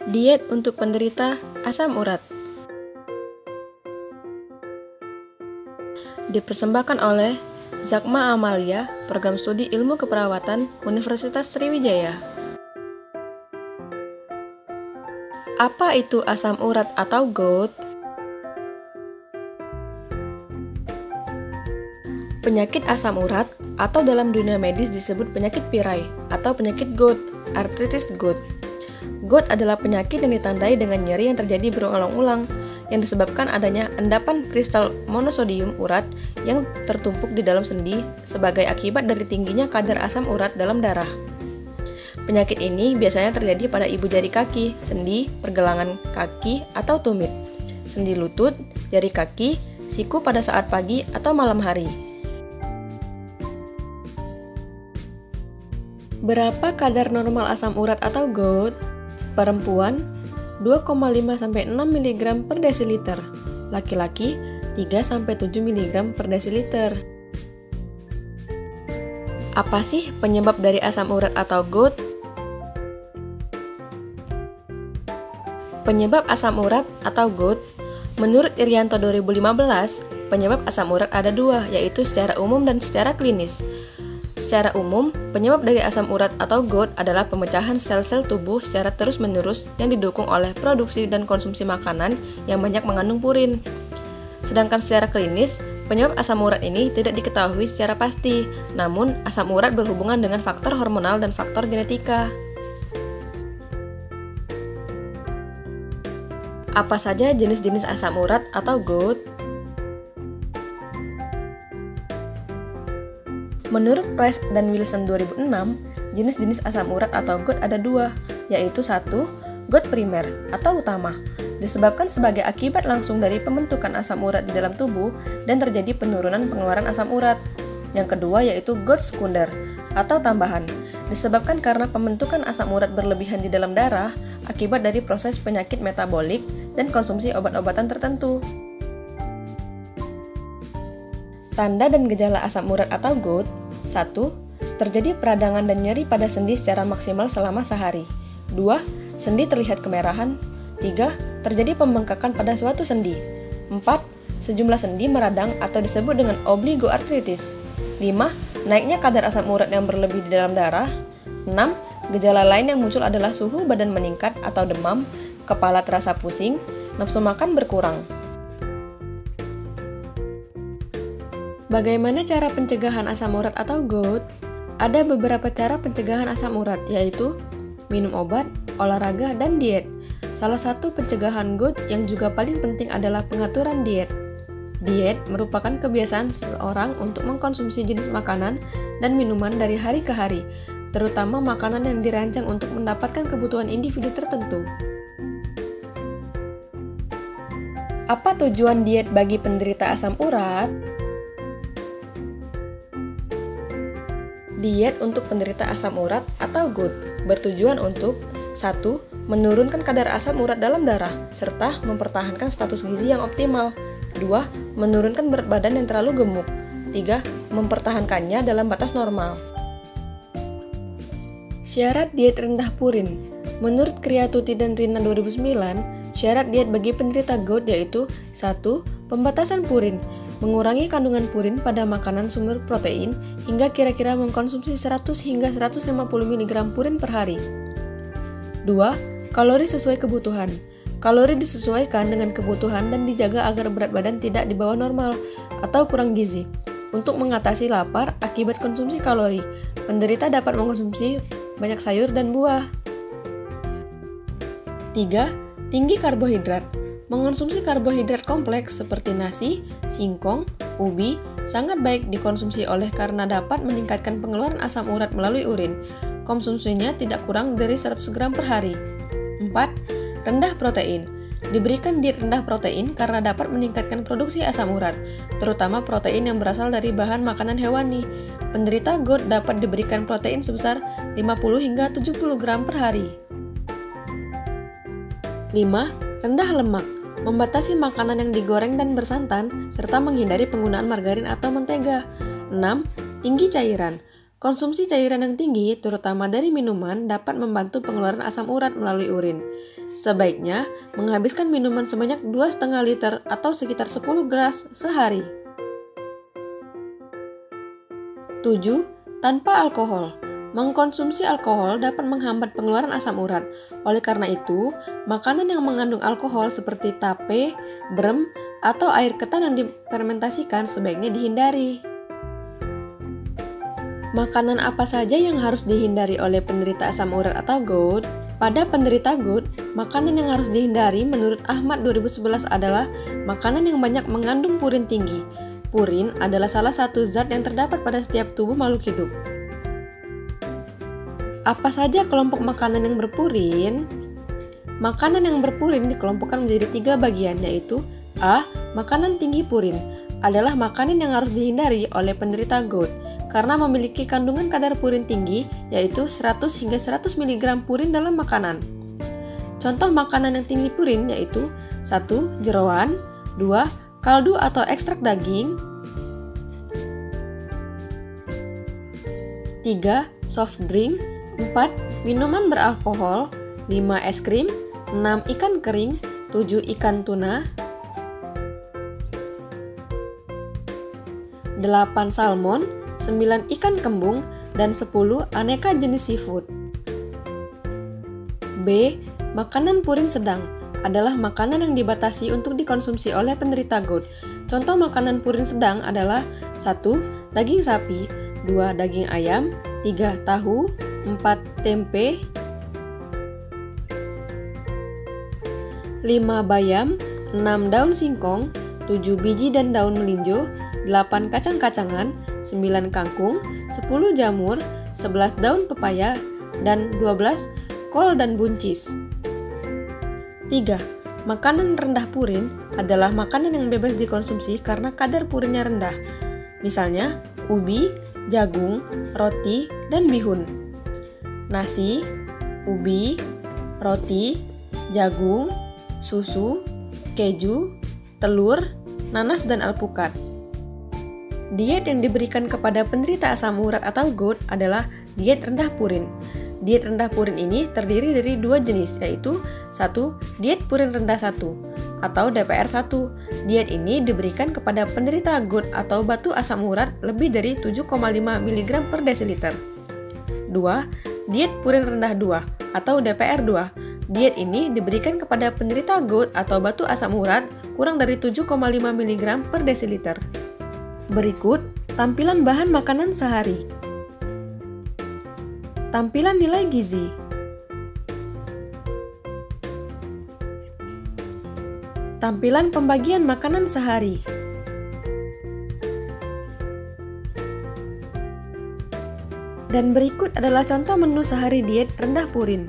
Diet untuk penderita asam urat. Dipersembahkan oleh Zakma Amalia, Program Studi Ilmu Keperawatan, Universitas Sriwijaya. Apa itu asam urat atau GOUT? Penyakit asam urat atau dalam dunia medis disebut penyakit pirai atau penyakit GOUT, artritis GOUT. GOUT adalah penyakit yang ditandai dengan nyeri yang terjadi berulang-ulang yang disebabkan adanya endapan kristal monosodium urat yang tertumpuk di dalam sendi sebagai akibat dari tingginya kadar asam urat dalam darah. Penyakit ini biasanya terjadi pada ibu jari kaki, sendi, pergelangan kaki atau tumit, sendi lutut, jari kaki, siku pada saat pagi atau malam hari. Berapa kadar normal asam urat atau GOUT? Perempuan 2,5-6 mg per desiliter, laki-laki 3-7 mg per desiliter. Apa sih penyebab dari asam urat atau GOUT? Penyebab asam urat atau GOUT, menurut Irianto 2015, penyebab asam urat ada dua, yaitu secara umum dan secara klinis. Secara umum, penyebab dari asam urat atau GOUT adalah pemecahan sel-sel tubuh secara terus-menerus yang didukung oleh produksi dan konsumsi makanan yang banyak mengandung purin. Sedangkan secara klinis, penyebab asam urat ini tidak diketahui secara pasti, namun asam urat berhubungan dengan faktor hormonal dan faktor genetika. Apa saja jenis-jenis asam urat atau GOUT? Menurut Price dan Wilson 2006, jenis-jenis asam urat atau GOUT ada dua, yaitu 1. GOUT primer atau utama, disebabkan sebagai akibat langsung dari pembentukan asam urat di dalam tubuh dan terjadi penurunan pengeluaran asam urat. Yang kedua yaitu GOUT sekunder atau tambahan, disebabkan karena pembentukan asam urat berlebihan di dalam darah akibat dari proses penyakit metabolik dan konsumsi obat-obatan tertentu. Tanda dan gejala asam urat atau GOUT: 1. Terjadi peradangan dan nyeri pada sendi secara maksimal selama sehari. 2. Sendi terlihat kemerahan. 3. Terjadi pembengkakan pada suatu sendi. 4. Sejumlah sendi meradang atau disebut dengan obligoartritis. 5. Naiknya kadar asam urat yang berlebih di dalam darah. 6. Gejala lain yang muncul adalah suhu badan meningkat atau demam, kepala terasa pusing, nafsu makan berkurang. Bagaimana cara pencegahan asam urat atau GOUT? Ada beberapa cara pencegahan asam urat, yaitu minum obat, olahraga, dan diet. Salah satu pencegahan GOUT yang juga paling penting adalah pengaturan diet. Diet merupakan kebiasaan seseorang untuk mengkonsumsi jenis makanan dan minuman dari hari ke hari, terutama makanan yang dirancang untuk mendapatkan kebutuhan individu tertentu. Apa tujuan diet bagi penderita asam urat? Diet untuk penderita asam urat atau GOUT bertujuan untuk 1. Menurunkan kadar asam urat dalam darah, serta mempertahankan status gizi yang optimal. 2. Menurunkan berat badan yang terlalu gemuk. 3. Mempertahankannya dalam batas normal. Syarat diet rendah purin. Menurut Kriatuti dan Rina 2009, syarat diet bagi penderita GOUT yaitu 1. Pembatasan purin, mengurangi kandungan purin pada makanan sumber protein hingga kira-kira mengkonsumsi 100 hingga 150 mg purin per hari. 2. Kalori sesuai kebutuhan. Kalori disesuaikan dengan kebutuhan dan dijaga agar berat badan tidak di bawah normal atau kurang gizi. Untuk mengatasi lapar akibat konsumsi kalori, penderita dapat mengkonsumsi banyak sayur dan buah. 3. Tinggi karbohidrat. Mengonsumsi karbohidrat kompleks seperti nasi, singkong, ubi sangat baik dikonsumsi karena dapat meningkatkan pengeluaran asam urat melalui urin. Konsumsinya tidak kurang dari 100 gram per hari. 4. Rendah protein. Diberikan diet rendah protein karena dapat meningkatkan produksi asam urat, terutama protein yang berasal dari bahan makanan hewani. Penderita GOUT dapat diberikan protein sebesar 50 hingga 70 gram per hari. 5. Rendah lemak. Membatasi makanan yang digoreng dan bersantan, serta menghindari penggunaan margarin atau mentega. 6. Tinggi cairan. Konsumsi cairan yang tinggi, terutama dari minuman, dapat membantu pengeluaran asam urat melalui urin. Sebaiknya menghabiskan minuman sebanyak 2,5 liter atau sekitar 10 gelas sehari. 7. Tanpa alkohol. Mengkonsumsi alkohol dapat menghambat pengeluaran asam urat. Oleh karena itu, makanan yang mengandung alkohol seperti tape, brem, atau air ketan yang difermentasikan sebaiknya dihindari. Makanan apa saja yang harus dihindari oleh penderita asam urat atau GOUT? Pada penderita GOUT, makanan yang harus dihindari menurut Ahmad 2011 adalah makanan yang banyak mengandung purin tinggi. Purin adalah salah satu zat yang terdapat pada setiap tubuh makhluk hidup. Apa saja kelompok makanan yang berpurin? Makanan yang berpurin dikelompokkan menjadi 3 bagian, yaitu A. Makanan tinggi purin adalah makanan yang harus dihindari oleh penderita GOUT karena memiliki kandungan kadar purin tinggi, yaitu 100 hingga 100 mg purin dalam makanan. Contoh makanan yang tinggi purin yaitu 1. Jeroan, 2. Kaldu atau ekstrak daging, 3. Soft drink, 4. Minuman beralkohol, 5. Es krim, 6. Ikan kering, 7. Ikan tuna, 8. Salmon, 9. Ikan kembung, dan 10. Aneka jenis seafood. B. Makanan purin sedang adalah makanan yang dibatasi untuk dikonsumsi oleh penderita GOUT. Contoh makanan purin sedang adalah 1. Daging sapi, 2. Daging ayam, 3. Tahu, 4. Tempe, 5. Bayam, 6. Daun singkong, 7. Biji dan daun melinjo, 8. Kacang-kacangan, 9. Kangkung, 10. Jamur, 11. Daun pepaya, dan 12. Kol dan buncis. 3. Makanan rendah purin adalah makanan yang bebas dikonsumsi karena kadar purinnya rendah. Misalnya, ubi, jagung, roti, dan bihun. Nasi, ubi, roti, jagung, susu, keju, telur, nanas, dan alpukat. Diet yang diberikan kepada penderita asam urat atau GOUT adalah diet rendah purin. Diet rendah purin ini terdiri dari 2 jenis, yaitu 1. Diet purin rendah 1 atau DPR1. Diet ini diberikan kepada penderita GOUT atau batu asam urat lebih dari 7,5 mg per desiliter. 2. Diet purin rendah 2 atau DPR2. Diet ini diberikan kepada penderita GOUT atau batu asam urat kurang dari 7,5 mg per desiliter. Berikut tampilan bahan makanan sehari. Tampilan nilai gizi. Tampilan pembagian makanan sehari. Dan berikut adalah contoh menu sehari diet rendah purin.